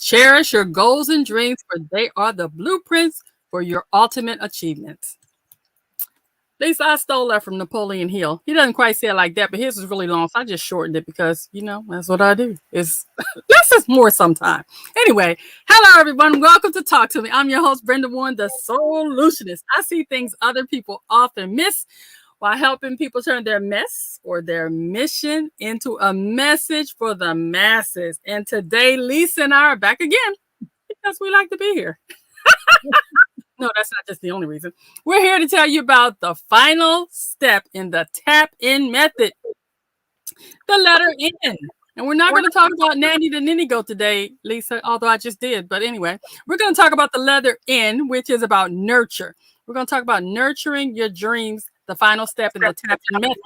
Cherish your goals and dreams, for they are the blueprints for your ultimate achievements. Lisa, I stole that from Napoleon Hill. He doesn't quite say it like that, but his is really long, so I just shortened it because, that's what I do. It's less is more sometime. Anyway, hello everyone. Welcome to Talk to Me. I'm your host, Brenda Warren, the Solutionist. I see things other people often miss while helping people turn their mess or their mission into a message for the masses. And today, Lisa and I are back again because we like to be here. No, that's not just the only reason. We're here to tell you about the final step in the TAPIN Method, the letter N. And we're not going to talk about Nanny the Ninny Goat today, Lisa, although I just did. But anyway, we're going to talk about the letter N, which is about nurture. We're going to talk about nurturing your dreams, the final step in the TAPIN Method.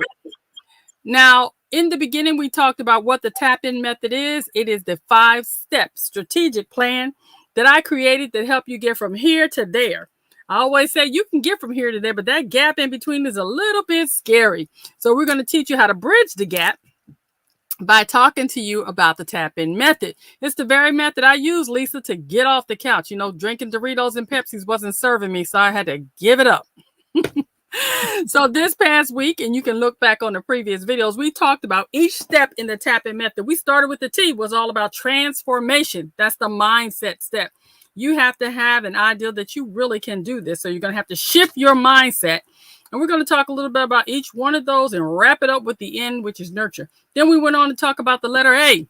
Now, in the beginning, we talked about what the TAPIN Method is. It is the 5-step strategic plan that I created that help you get from here to there. I always say you can get from here to there, but that gap in between is a little bit scary. So we're going to teach you how to bridge the gap by talking to you about the TAPIN Method. It's the very method I use, Lisa, to get off the couch. Drinking Doritos and Pepsis wasn't serving me, so I had to give it up. So this past week, and you can look back on the previous videos, we talked about each step in the TAPIN Method. We started with the T, was all about transformation. That's the mindset step. You have to have an idea that you really can do this. So you're going to have to shift your mindset. And we're going to talk a little bit about each one of those and wrap it up with the N, which is nurture. Then we went on to talk about the letter A,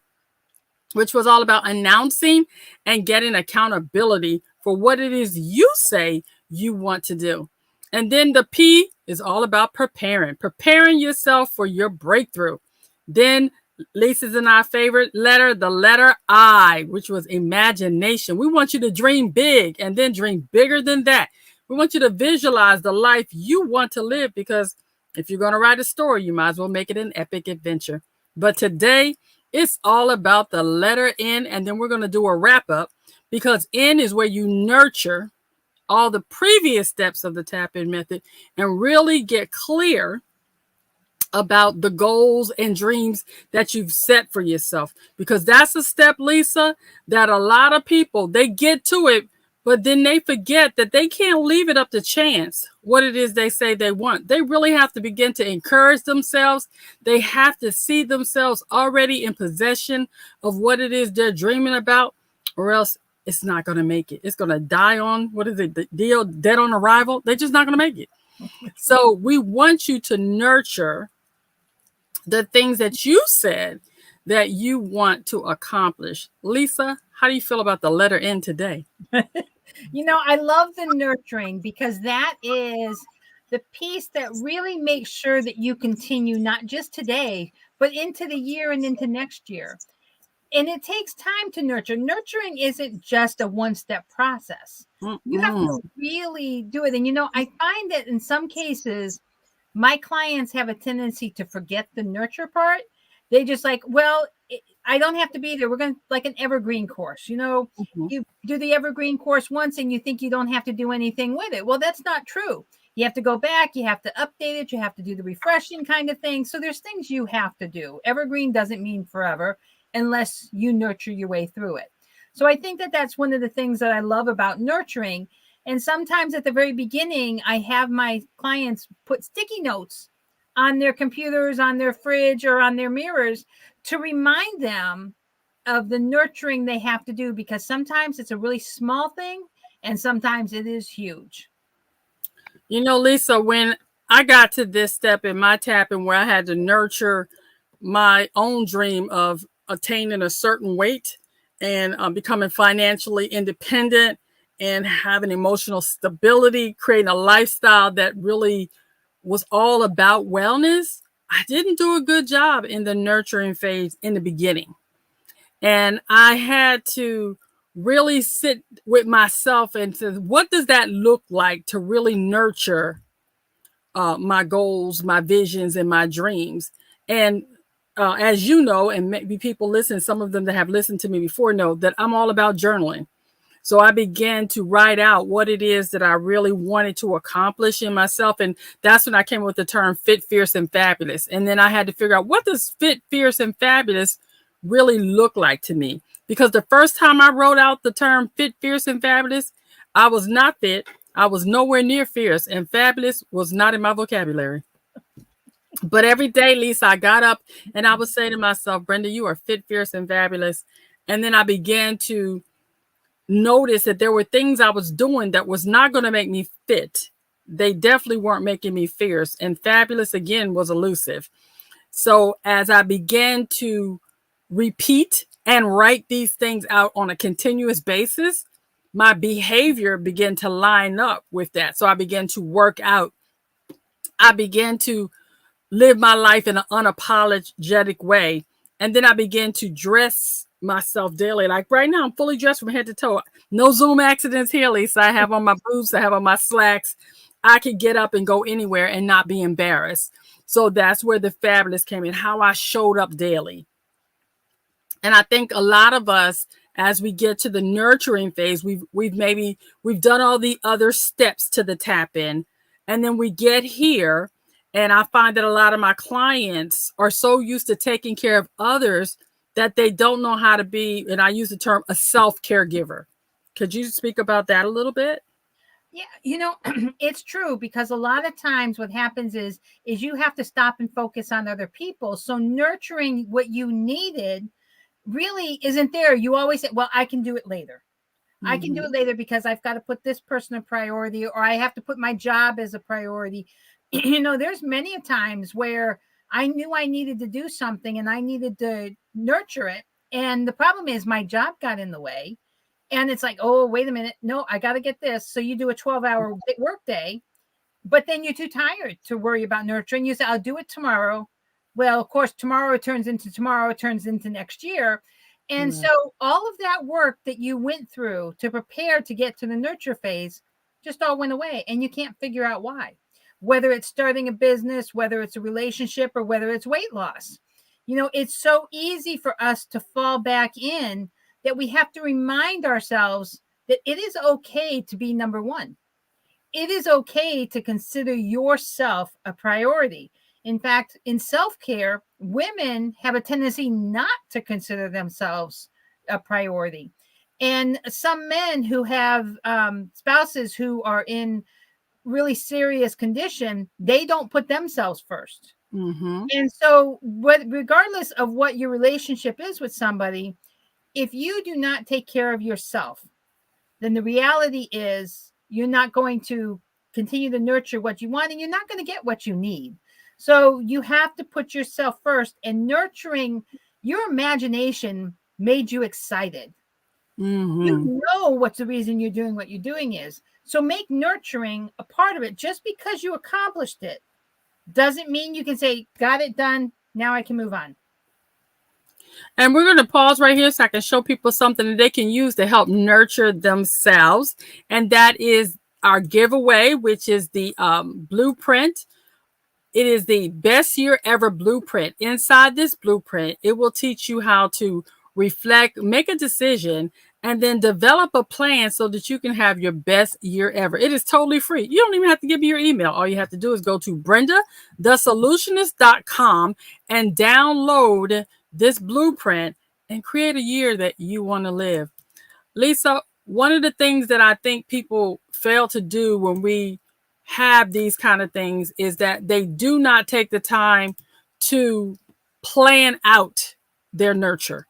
which was all about announcing and getting accountability for what it is you say you want to do. And then the P is all about preparing yourself for your breakthrough. Then Lisa's and our favorite letter, the letter I, which was imagination. We want you to dream big and then dream bigger than that. We want you to visualize the life you want to live, because if you're going to write a story, you might as well make it an epic adventure. But today, it's all about the letter N, and then we're going to do a wrap up, because N is where you nurture all the previous steps of the TAPIN Method and really get clear about the goals and dreams that you've set for yourself. Because that's a step, Lisa, that a lot of people, they get to it, but then they forget that they can't leave it up to chance what it is they say they want. They really have to begin to encourage themselves. They have to see themselves already in possession of what it is they're dreaming about, or else it's not going to make it. It's going to die on, dead on arrival. They're just not going to make it. So we want you to nurture the things that you said that you want to accomplish. Lisa, how do you feel about the letter N today? I love the nurturing, because that is the piece that really makes sure that you continue not just today, but into the year and into next year. And it takes time to nurture. Nurturing isn't just a one-step process. You have to really do it. And, I find that in some cases, my clients have a tendency to forget the nurture part. They just I don't have to be there. We're going to like an evergreen course. You do the evergreen course once and you think you don't have to do anything with it. Well, that's not true. You have to go back. You have to update it. You have to do the refreshing kind of thing. So there's things you have to do. Evergreen doesn't mean forever unless you nurture your way through it. So I think that that's one of the things that I love about nurturing. And sometimes at the very beginning, I have my clients put sticky notes on their computers, on their fridge, or on their mirrors to remind them of the nurturing they have to do, because sometimes it's a really small thing and sometimes it is huge. Lisa, when I got to this step in my TAPIN where I had to nurture my own dream of attaining a certain weight and becoming financially independent and having emotional stability, creating a lifestyle that really was all about wellness, I didn't do a good job in the nurturing phase in the beginning. And I had to really sit with myself and say, what does that look like to really nurture my goals, my visions, and my dreams? And as you know, and maybe people listen, some of them that have listened to me before know that I'm all about journaling. So I began to write out what it is that I really wanted to accomplish in myself. And that's when I came up with the term fit, fierce, and fabulous. And then I had to figure out, what does fit, fierce, and fabulous really look like to me? Because the first time I wrote out the term fit, fierce, and fabulous, I was not fit. I was nowhere near fierce, and fabulous was not in my vocabulary. But every day, Lisa, I got up and I would say to myself, Brenda, you are fit, fierce, and fabulous. And then I began to notice that there were things I was doing that was not going to make me fit. They definitely weren't making me fierce. And fabulous, again, was elusive. So as I began to repeat and write these things out on a continuous basis, my behavior began to line up with that. So I began to work out. I began to live my life in an unapologetic way. And then I began to dress myself daily. Like right now, I'm fully dressed from head to toe. No Zoom accidents here, Lisa. I have on my boots, I have on my slacks. I could get up and go anywhere and not be embarrassed. So that's where the fabulous came in, how I showed up daily. And I think a lot of us, as we get to the nurturing phase, we've done all the other steps to the tap in, and then we get here, and I find that a lot of my clients are so used to taking care of others that they don't know how to be, and I use the term, a self caregiver. Could you speak about that a little bit? Yeah, it's true, because a lot of times what happens is you have to stop and focus on other people. So nurturing what you needed really isn't there. You always say, well, I can do it later. I can do Mm-hmm. it later because I've got to put this person a priority, or I have to put my job as a priority. There's many a times where I knew I needed to do something and I needed to nurture it. And the problem is my job got in the way. And it's like, oh, wait a minute. No, I got to get this. So you do a 12-hour work day, but then you're too tired to worry about nurturing. You say, I'll do it tomorrow. Well, of course, tomorrow turns into next year. And Right. so all of that work that you went through to prepare to get to the nurture phase just all went away. And you can't figure out why, whether it's starting a business, whether it's a relationship, or whether it's weight loss. It's so easy for us to fall back in that we have to remind ourselves that it is okay to be number one. It is okay to consider yourself a priority. In fact, in self care, women have a tendency not to consider themselves a priority. And some men who have spouses who are in really serious condition, they don't put themselves first. Mm-hmm. And so, regardless of what your relationship is with somebody, if you do not take care of yourself, then the reality is you're not going to continue to nurture what you want, and you're not going to get what you need. So you have to put yourself first, and nurturing your imagination made you excited. Mm-hmm. You know what's the reason you're doing what you're doing is. So make nurturing a part of it. Just because you accomplished it doesn't mean you can say, got it done, now I can move on. And we're going to pause right here so I can show people something that they can use to help nurture themselves. And that is our giveaway, which is the blueprint. It is the best year ever blueprint. Inside this blueprint, it will teach you how to reflect, make a decision, and then develop a plan so that you can have your best year ever. It is totally free. You don't even have to give me your email. All you have to do is go to brendasolutionist.com and download this blueprint and create a year that you want to live. Lisa, one of the things that I think people fail to do when we have these kind of things is that they do not take the time to plan out their nurture.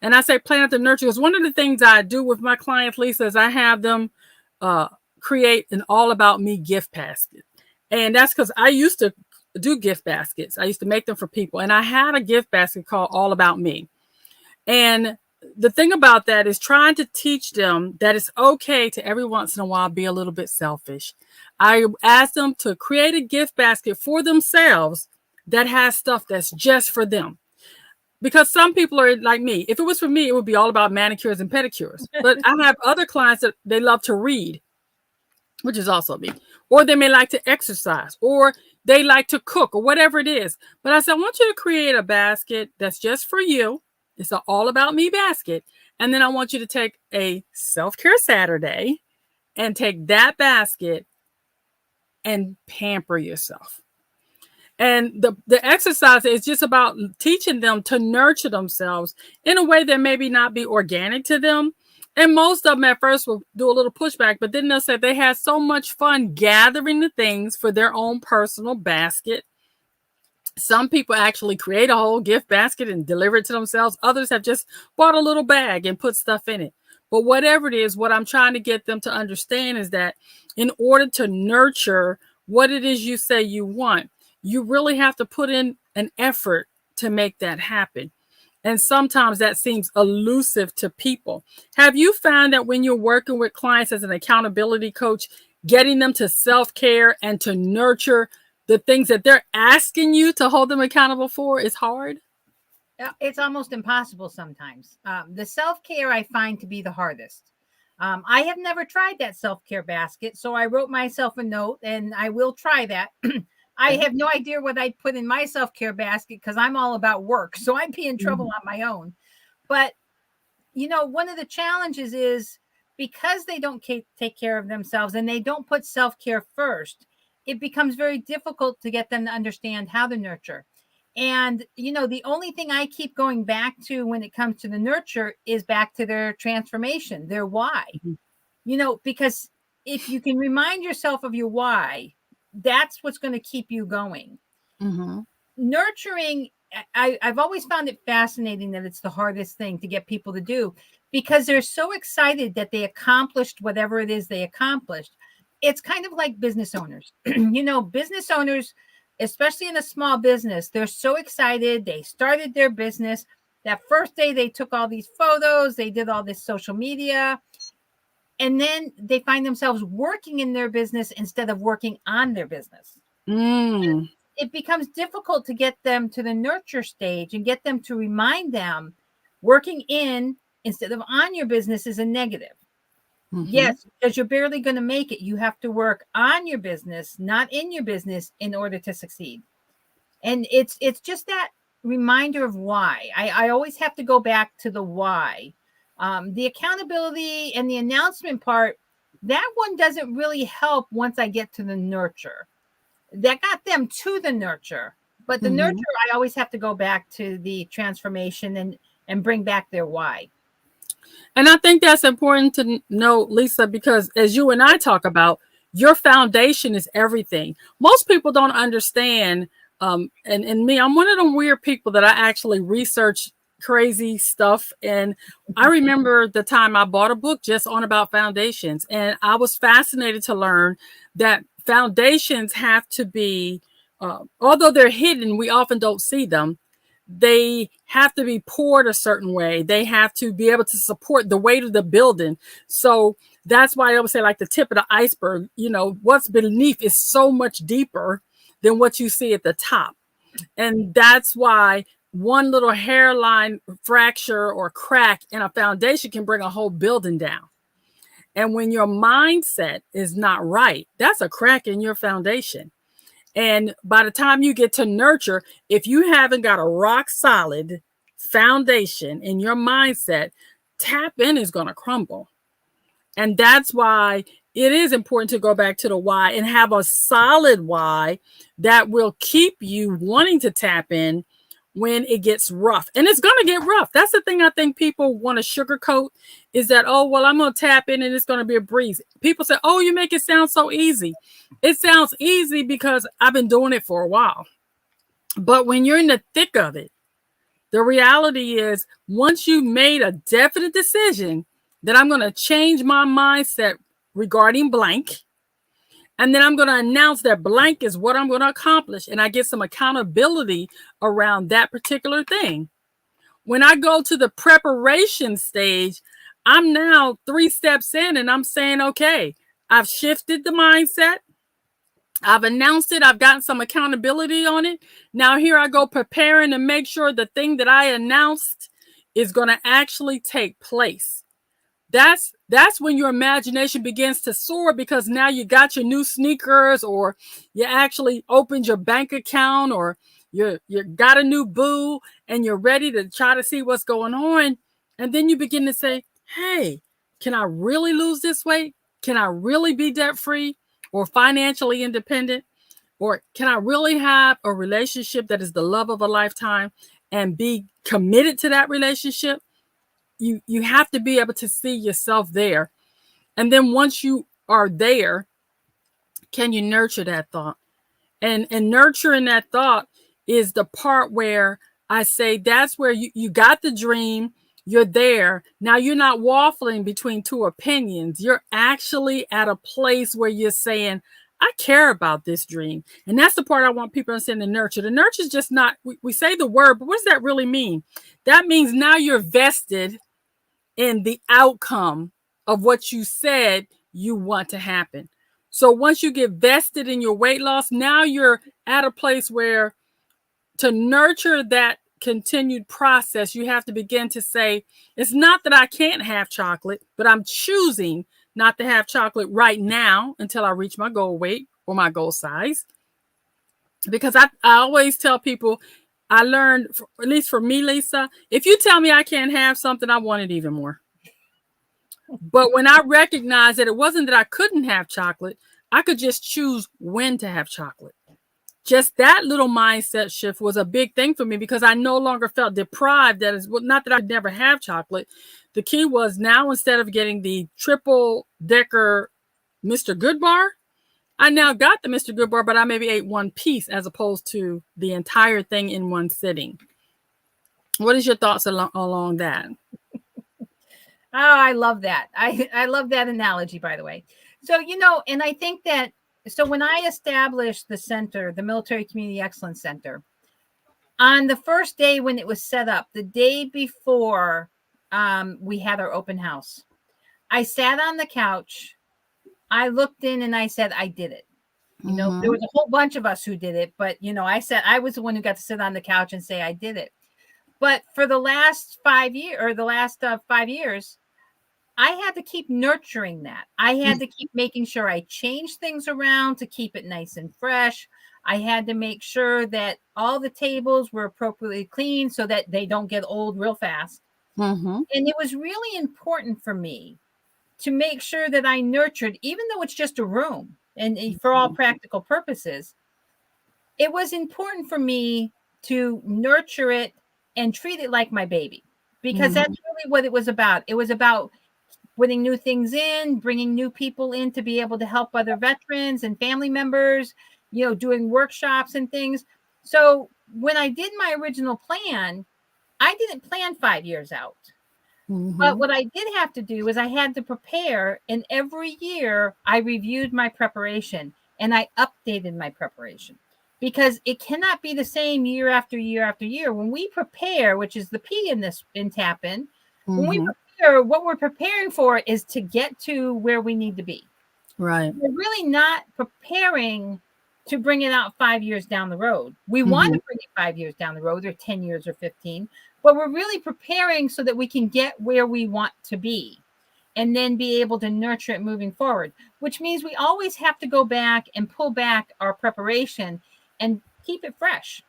And I say plan out the nurture because one of the things I do with my clients, Lisa, is I have them uh, create an all about me gift basket. And that's because I used to do gift baskets. I used to make them for people. And I had a gift basket called All About Me. And the thing about that is trying to teach them that it's okay to every once in a while be a little bit selfish. I ask them to create a gift basket for themselves that has stuff that's just for them. Because some people are like me. If it was for me, it would be all about manicures and pedicures. But I have other clients that they love to read, which is also me. Or they may like to exercise, or they like to cook, or whatever it is. But I said, I want you to create a basket that's just for you. It's an all about me basket. And then I want you to take a self care Saturday and take that basket and pamper yourself. And the exercise is just about teaching them to nurture themselves in a way that maybe not be organic to them. And most of them at first will do a little pushback, but then they'll say they had so much fun gathering the things for their own personal basket. Some people actually create a whole gift basket and deliver it to themselves. Others have just bought a little bag and put stuff in it. But whatever it is, what I'm trying to get them to understand is that in order to nurture what it is you say you want, you really have to put in an effort to make that happen. And sometimes that seems elusive to people. Have you found that when you're working with clients as an accountability coach, getting them to self care and to nurture the things that they're asking you to hold them accountable for is hard? It's almost impossible sometimes. The self-care I find to be the hardest. I have never tried that self-care basket, so I wrote myself a note and I will try that. I have no idea what I'd put in my self-care basket because I'm all about work, so I'd be in trouble on my own. But, one of the challenges is because they don't take care of themselves and they don't put self-care first, it becomes very difficult to get them to understand how to nurture. And, the only thing I keep going back to when it comes to the nurture is back to their transformation, their why. Because if you can remind yourself of your why, that's what's going to keep you going. Mm-hmm. Nurturing, I've always found it fascinating that it's the hardest thing to get people to do because they're so excited that they accomplished whatever it is they accomplished. It's kind of like business owners. Business owners, especially in a small business, they're so excited. They started their business. That first day, they took all these photos, they did all this social media, and then they find themselves working in their business instead of working on their business. Mm. It becomes difficult to get them to the nurture stage and get them to remind them working in instead of on your business is a negative. Mm-hmm. Yes, because you're barely going to make it. You have to work on your business, not in your business, in order to succeed. And it's just that reminder of why. I always have to go back to the why. The accountability and the announcement part, that one doesn't really help once I get to the nurture. That got them to the nurture. But the nurture, Mm-hmm. I always have to go back to the transformation and bring back their why. And I think that's important to know, Lisa, because as you and I talk about, your foundation is everything. Most people don't understand. And me, I'm one of them weird people that I actually research crazy stuff. And I remember the time I bought a book just on about foundations. And I was fascinated to learn that foundations have to be, although they're hidden, we often don't see them. They have to be poured a certain way. They have to be able to support the weight of the building. So that's why I always say, like the tip of the iceberg, what's beneath is so much deeper than what you see at the top. And that's why one little hairline fracture or crack in a foundation can bring a whole building down. And when your mindset is not right, that's a crack in your foundation. And by the time you get to nurture, if you haven't got a rock solid foundation in your mindset, tap in is going to crumble. And that's why it is important to go back to the why and have a solid why that will keep you wanting to tap in when it gets rough. And it's going to get rough. That's the thing I think people want to sugarcoat is that, oh, well, I'm going to tap in and it's going to be a breeze. People say, oh, you make it sound so easy. It sounds easy because I've been doing it for a while. But when you're in the thick of it, the reality is once you've made a definite decision that I'm going to change my mindset regarding blank, and then I'm going to announce that blank is what I'm going to accomplish, and I get some accountability around that particular thing. When I go to the preparation stage, I'm now 3 steps in and I'm saying, okay, I've shifted the mindset. I've announced it. I've gotten some accountability on it. Now here I go preparing to make sure the thing that I announced is going to actually take place. That's when your imagination begins to soar because now you got your new sneakers or you actually opened your bank account or you got a new boo and you're ready to try to see what's going on. And then you begin to say, hey, can I really lose this weight? Can I really be debt free or financially independent? Or can I really have a relationship that is the love of a lifetime and be committed to that relationship? You have to be able to see yourself there. And then once you are there, can you nurture that thought? And nurturing that thought is the part where I say that's where you got the dream, you're there. Now you're not waffling between two opinions. You're actually at a place where you're saying, I care about this dream. And that's the part I want people to understand. The nurture. The nurture is just not, we say the word, but what does that really mean? That means now you're vested in the outcome of what you said you want to happen. So once you get vested in your weight loss, now you're at a place where to nurture that continued process, you have to begin to say, it's not that I can't have chocolate, but I'm choosing not to have chocolate right now until I reach my goal weight or my goal size. Because I always tell people, I learned, at least for me, Lisa, if you tell me I can't have something, I want it even more. But when I recognized that it wasn't that I couldn't have chocolate, I could just choose when to have chocolate. Just that little mindset shift was a big thing for me because I no longer felt deprived. That is not that I could never have chocolate. The key was now instead of getting the triple decker Mr. Good bar, I now got the Mr. Good bar, but I maybe ate one piece as opposed to the entire thing in one sitting. What is your thoughts along that? Oh, I love that. I love that analogy, by the way. So, and I think that, so when I established the center, the Military Community Excellence Center, on the first day when it was set up, the day before we had our open house, I sat on the couch, I looked in and I said, I did it. There was a whole bunch of us who did it, but, I said, I was the one who got to sit on the couch and say, I did it. But for the last 5 years, or the last 5 years, I had to keep nurturing that. I had to keep making sure I changed things around to keep it nice and fresh. I had to make sure that all the tables were appropriately cleaned so that they don't get old real fast. And it was really important for me to make sure that I nurtured, even though it's just a room and for all practical purposes, it was important for me to nurture it and treat it like my baby, because that's really what it was about. It was about putting new things in, bringing new people in to be able to help other veterans and family members, doing workshops and things. So when I did my original plan, I didn't plan 5 years out. But what I did have to do is I had to prepare, and every year I reviewed my preparation and I updated my preparation, because it cannot be the same year after year after year. When we prepare, which is the P in TAPIN, when we prepare, what we're preparing for is to get to where we need to be. Right. We're really not preparing to bring it out 5 years down the road. We want to bring it 5 years down the road, or 10 years or 15, but we're really preparing so that we can get where we want to be and then be able to nurture it moving forward, which means we always have to go back and pull back our preparation and keep it fresh,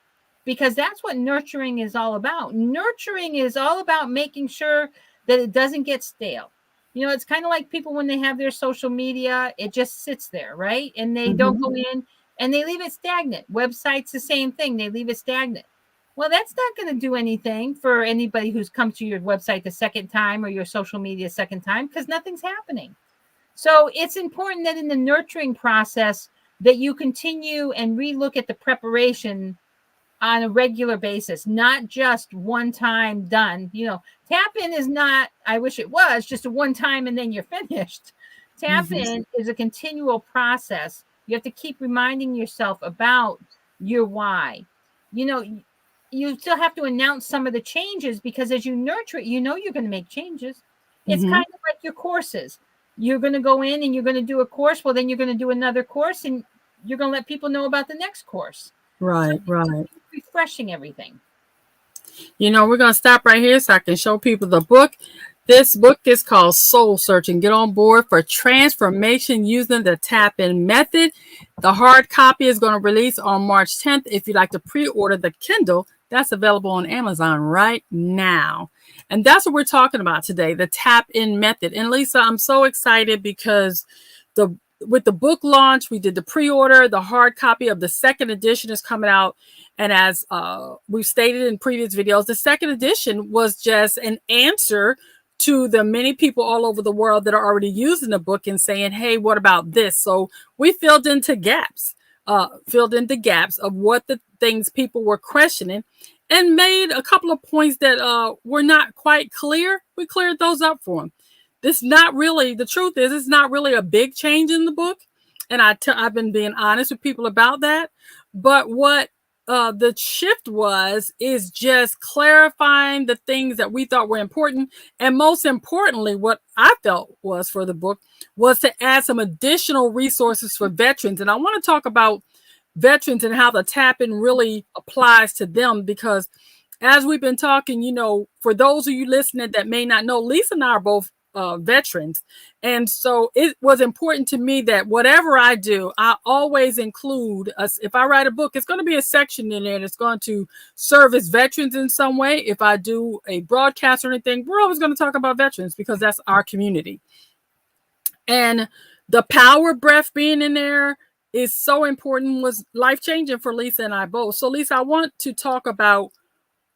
because that's what nurturing is all about. Nurturing is all about making sure that it doesn't get stale. It's kind of like people when they have their social media, it just sits there, right? And they don't go in and they leave it stagnant. Websites, the same thing. They leave it stagnant. Well, that's not going to do anything for anybody who's come to your website the second time or your social media second time, because nothing's happening. So it's important that in the nurturing process that you continue and relook at the preparation on a regular basis, not just one time done. TAPIN is not, I wish it was, just a one time and then you're finished. TAPIN is a continual process. You have to keep reminding yourself about your why. You still have to announce some of the changes, because as you nurture it, you're going to make changes. It's kind of like your courses. You're going to go in and you're going to do a course. Well, then you're going to do another course and you're going to let people know about the next course. Right, so right. Refreshing everything. We're going to stop right here so I can show people the book. This book is called Soul Searching. Get on board for transformation using the TAPIN Method. The hard copy is going to release on March 10th. If you'd like to pre-order the Kindle, that's available on Amazon right now. And that's what we're talking about today, the TAPIN Method. And Lisa, I'm so excited because with the book launch, we did the pre-order. The hard copy of the second edition is coming out. And as we've stated in previous videos, the second edition was just an answer to the many people all over the world that are already using the book and saying, hey, what about this? So we filled in the gaps of what the things people were questioning and made a couple of points that were not quite clear. We cleared those up for them. The truth is, it's not really a big change in the book. And I've been being honest with people about that. But what the shift is just clarifying the things that we thought were important. And most importantly, what I felt was for the book was to add some additional resources for veterans. And I want to talk about veterans and how the TAPIN really applies to them, because as we've been talking, for those of you listening that may not know, Lisa and I are both veterans. And so it was important to me that whatever I do, I always include us. If I write a book, it's going to be a section in there that's going to service veterans in some way. If I do a broadcast or anything, we're always going to talk about veterans because that's our community. And the power breath being in there is so important, was life-changing for Lisa and I both. So Lisa, I want to talk about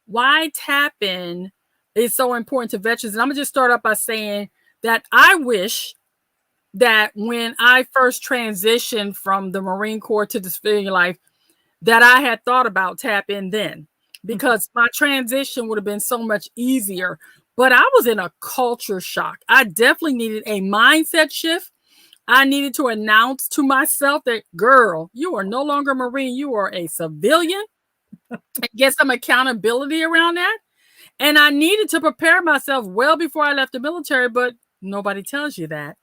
why TAPIN is so important to veterans. And I'm going to just start up by saying that I wish that when I first transitioned from the Marine Corps to the civilian life, that I had thought about TAPIN then, because my transition would have been so much easier. But I was in a culture shock. I definitely needed a mindset shift. I needed to announce to myself that, girl, you are no longer a Marine. You are a civilian. And get some accountability around that. And I needed to prepare myself well before I left the military, but nobody tells you that.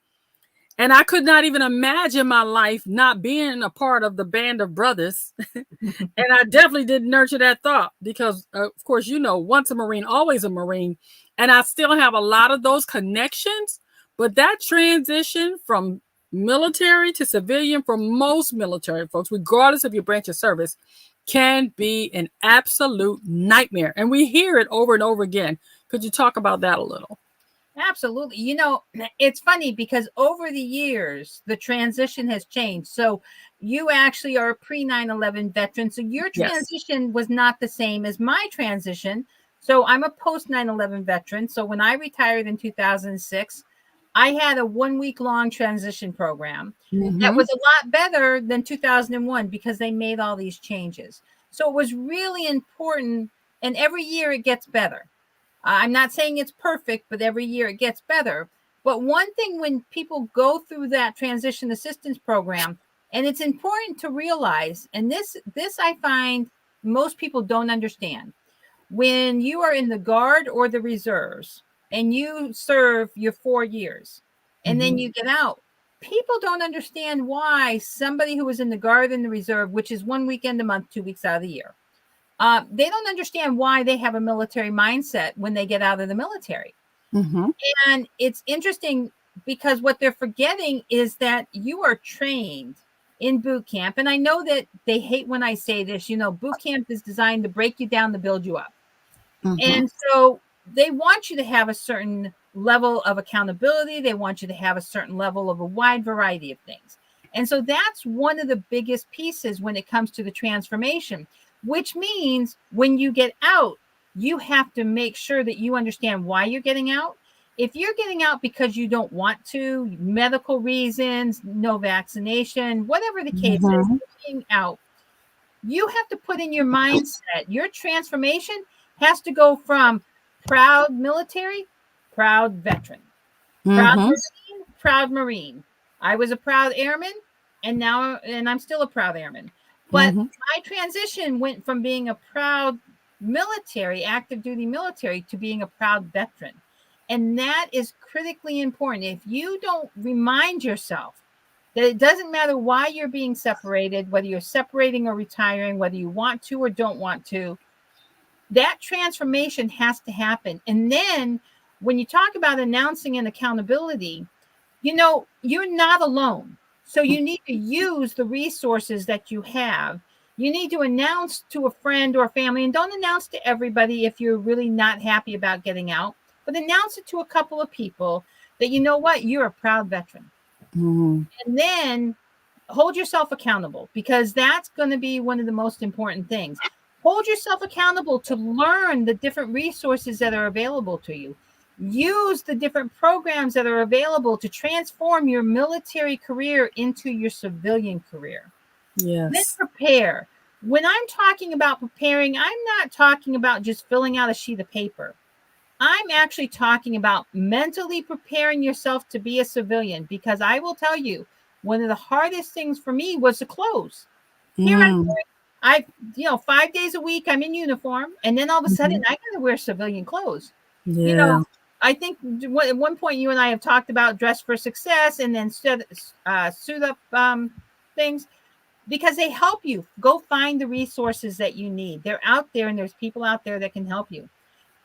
And I could not even imagine my life not being a part of the band of brothers. And I definitely didn't nurture that thought because, of course, once a Marine, always a Marine. And I still have a lot of those connections. But that transition from military to civilian for most military folks, regardless of your branch of service, can be an absolute nightmare. And we hear it over and over again. Could you talk about that a little? Absolutely. It's funny because over the years, the transition has changed. So you actually are a pre 9/11 veteran. So your transition was not the same as my transition. So I'm a post 9/11 veteran. So when I retired in 2006, I had a 1-week long transition program that was a lot better than 2001 because they made all these changes. So it was really important. And every year it gets better. I'm not saying it's perfect, but every year it gets better. But one thing when people go through that transition assistance program, and it's important to realize, and this I find most people don't understand. When you are in the Guard or the reserves and you serve your 4 years and then you get out, people don't understand why somebody who was in the Guard and the reserve, which is 1 weekend a month, 2 weeks out of the year, they don't understand why they have a military mindset when they get out of the military. And it's interesting because what they're forgetting is that you are trained in boot camp. And I know that they hate when I say this, boot camp is designed to break you down to build you up. And so they want you to have a certain level of accountability. They want you to have a certain level of a wide variety of things. And so that's one of the biggest pieces when it comes to the transformation, which means when you get out, you have to make sure that you understand why you're getting out. If you're getting out because you don't want to, medical reasons, no vaccination, whatever the case is, getting out, you have to put in your mindset, your transformation has to go from proud military, proud veteran, proud Marine. I was a proud airman and I'm still a proud airman. But my transition went from being a proud military, active duty military, to being a proud veteran. And that is critically important. If you don't remind yourself that it doesn't matter why you're being separated, whether you're separating or retiring, whether you want to or don't want to, that transformation has to happen. And then when you talk about announcing and accountability, you're not alone. So you need to use the resources that you have. You need to announce to a friend or family, and don't announce to everybody if you're really not happy about getting out, but announce it to a couple of people that, you know what, you're a proud veteran. Mm-hmm. And then hold yourself accountable, because that's going to be one of the most important things. Hold yourself accountable to learn the different resources that are available to you. Use the different programs that are available to transform your military career into your civilian career. Then Yes. prepare. When I'm talking about preparing, I'm not talking about just filling out a sheet of paper. I'm actually talking about mentally preparing yourself to be a civilian, because I will tell you, one of the hardest things for me was to close. Here I'm Mm-hmm. doing, 5 days a week I'm in uniform, and then all of a sudden I got to wear civilian clothes. You know, Yeah. I think at one point you and I have talked about dress for success, and then suit up things, because they help you. Go find the resources that you need. They're out there, and there's people out there that can help you.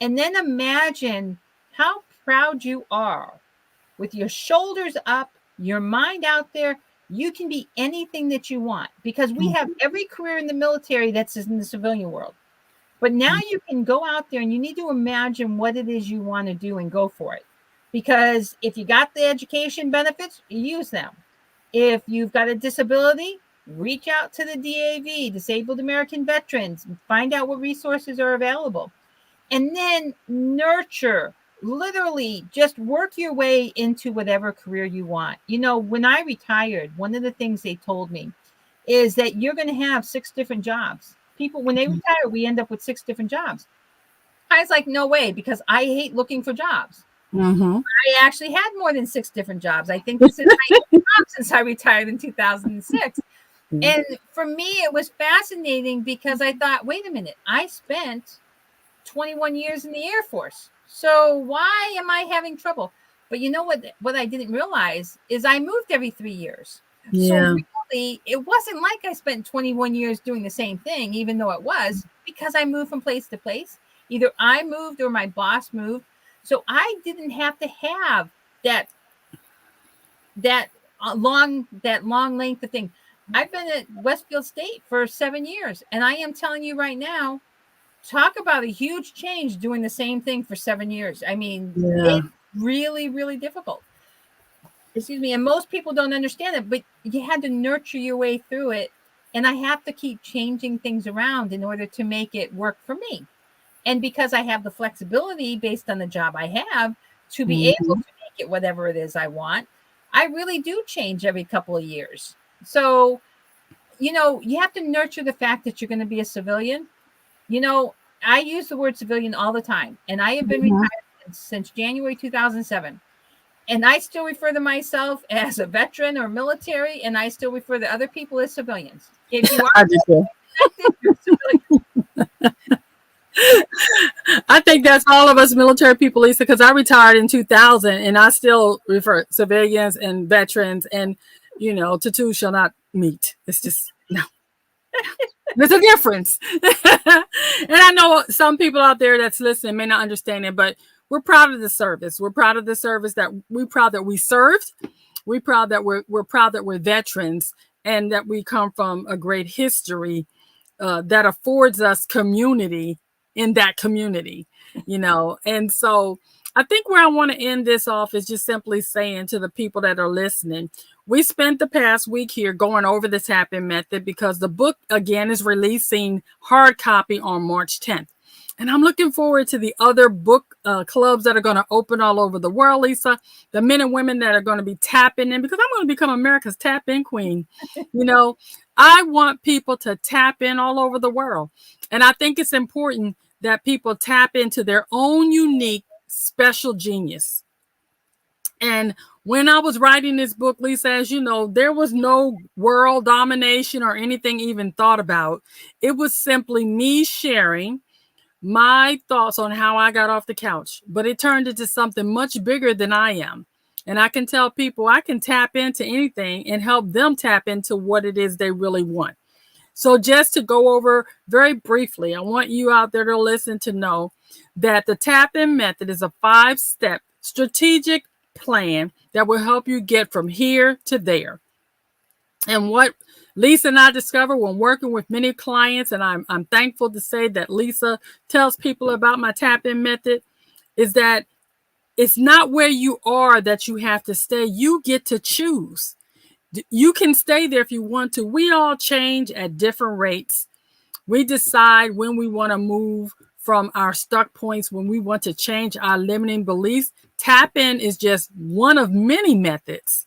And then imagine how proud you are with your shoulders up, your mind out there. You can be anything that you want, because we have every career in the military that's in the civilian world. But now you can go out there, and you need to imagine what it is you want to do and go for it. Because if you got the education benefits, use them. If you've got a disability, reach out to the DAV, Disabled American Veterans, and find out what resources are available. And then nurture, literally just work your way into whatever career you want. When I retired, one of the things they told me is that you're going to have 6 different jobs. People, when they retire, we end up with 6 different jobs. I was like, no way, because I hate looking for jobs. Mm-hmm. I actually had more than 6 different jobs. I think this is my 8th job since I retired in 2006. And for me, it was fascinating, because I thought, wait a minute, I spent 21 years in the Air Force. So why am I having trouble? But you know what I didn't realize is I moved every 3 years. So Yeah. really, it wasn't like I spent 21 years doing the same thing, even though it was, because I moved from place to place. Either I moved or my boss moved. So I didn't have to have that that long length of thing. I've been at Westfield State for 7 years, and I am telling you right now, talk about a huge change doing the same thing for 7 years. I mean, Yeah. it's really, really difficult. Excuse me. And most people don't understand it, but you had to nurture your way through it. And I have to keep changing things around in order to make it work for me. And because I have the flexibility based on the job I have to be able Mm-hmm. to make it whatever it is I want, I really do change every couple of years. So, you have to nurture the fact that you're going to be a civilian. You know, I use the word civilian all the time, and I have been Mm-hmm. retired since January 2007. And I still refer to myself as a veteran or military, and I still refer to other people as civilians. If you are I do too. active, you're a civilian. I think that's all of us military people, Lisa, because I retired in 2000 and I still refer civilians and veterans, and the two shall not meet. It's just no. There's a difference. And I know some people out there that's listening may not understand it, but we're proud of the service. We're proud of the service that we're proud that we served. We're proud that we're proud that we're veterans and that we come from a great history that affords us community in that community. And so I think where I want to end this off is just simply saying to the people that are listening, we spent the past week here going over the TAPIN method because the book again is releasing hard copy on March 10th. And I'm looking forward to the other book clubs that are going to open all over the world, Lisa. The men and women that are going to be tapping in, because I'm going to become America's tap in queen. You know, I want people to tap in all over the world. And I think it's important that people tap into their own unique special genius. And when I was writing this book, Lisa, as you know, there was no world domination or anything even thought about. It was simply me sharing my thoughts on how I got off the couch, but it turned into something much bigger than I am. And I can tell people I can tap into anything and help them tap into what it is they really want. So just to go over very briefly, I want you out there to listen to know that the tap-in method is a 5-step strategic plan that will help you get from here to there. And what Lisa and I discovered when working with many clients, and I'm thankful to say that Lisa tells people about my tap-in method, is that It's not where you are that you have to stay. You get to choose. You can stay there if you want to. We all change at different rates. We decide when we want to move from our stuck points, when we want to change our limiting beliefs. Tap in is just one of many methods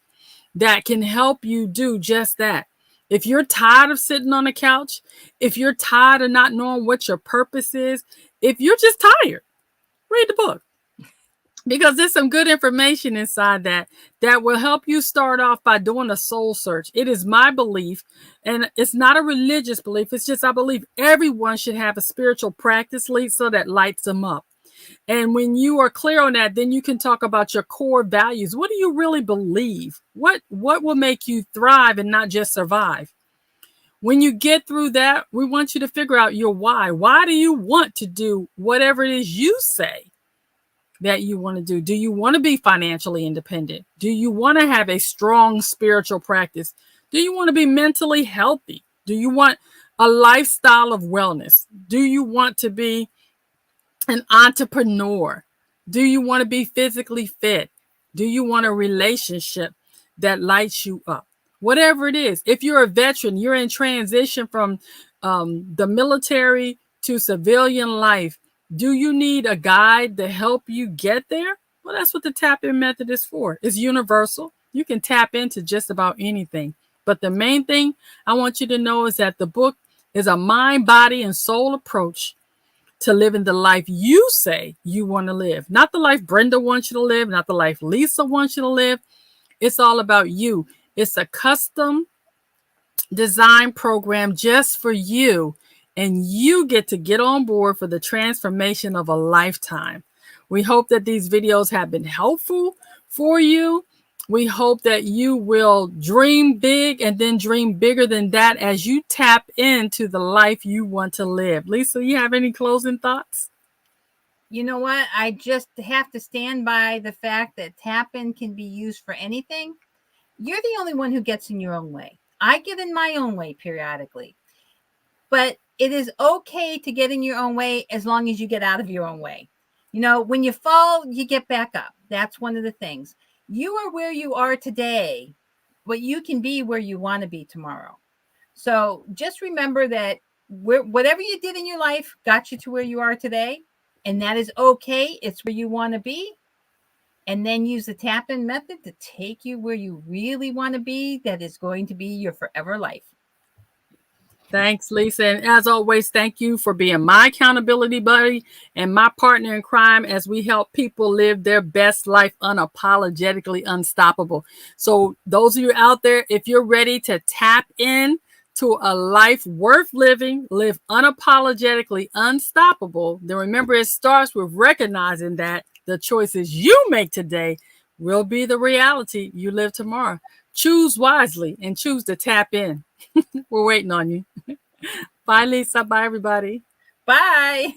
that can help you do just that. If you're tired of sitting on the couch, if you're tired of not knowing what your purpose is, if you're just tired, read the book, because there's some good information inside that will help you start off by doing a soul search. It is my belief, and it's not a religious belief. It's just I believe everyone should have a spiritual practice lead so that lights them up. And when you are clear on that, then you can talk about your core values. What do you really believe? What will make you thrive and not just survive? When you get through that, we want you to figure out your why. Why do you want to do whatever it is you say that you want to do? Do you want to be financially independent? Do you want to have a strong spiritual practice? Do you want to be mentally healthy? Do you want a lifestyle of wellness? Do you want to be an entrepreneur? Do you want to be physically fit? Do you want a relationship that lights you up? Whatever it is. If you're a veteran, you're in transition from the military to civilian life. Do you need a guide to help you get there? Well, that's what the tap-in method is for. It's universal. You can tap into just about anything. But the main thing I want you to know is that the book is a mind, body, and soul approach to living the life you say you want to live. Not the life Brenda wants you to live, not the life Lisa wants you to live. It's all about you. It's a custom design program just for you, and you get to get on board for the transformation of a lifetime. We hope that these videos have been helpful for you. We hope that you will dream big and then dream bigger than that as you tap into the life you want to live. Lisa, you have any closing thoughts? You know what? I just have to stand by the fact that tap-in can be used for anything. You're the only one who gets in your own way. I get in my own way periodically. But it is okay to get in your own way as long as you get out of your own way. You know, when you fall, you get back up. That's one of the things. You are where you are today, but you can be where you want to be tomorrow. So just remember that whatever you did in your life got you to where you are today, and that is okay. It's where you want to be. And then use the tap-in method to take you where you really want to be. That is going to be your forever life. Thanks, Lisa. And as always, thank you for being my accountability buddy and my partner in crime as we help people live their best life unapologetically unstoppable. So those of you out there, if you're ready to tap in to a life worth living, live unapologetically unstoppable, then remember it starts with recognizing that the choices you make today will be the reality you live tomorrow. Choose wisely and choose to tap in. We're waiting on you. Bye, Lisa. Bye, everybody. Bye.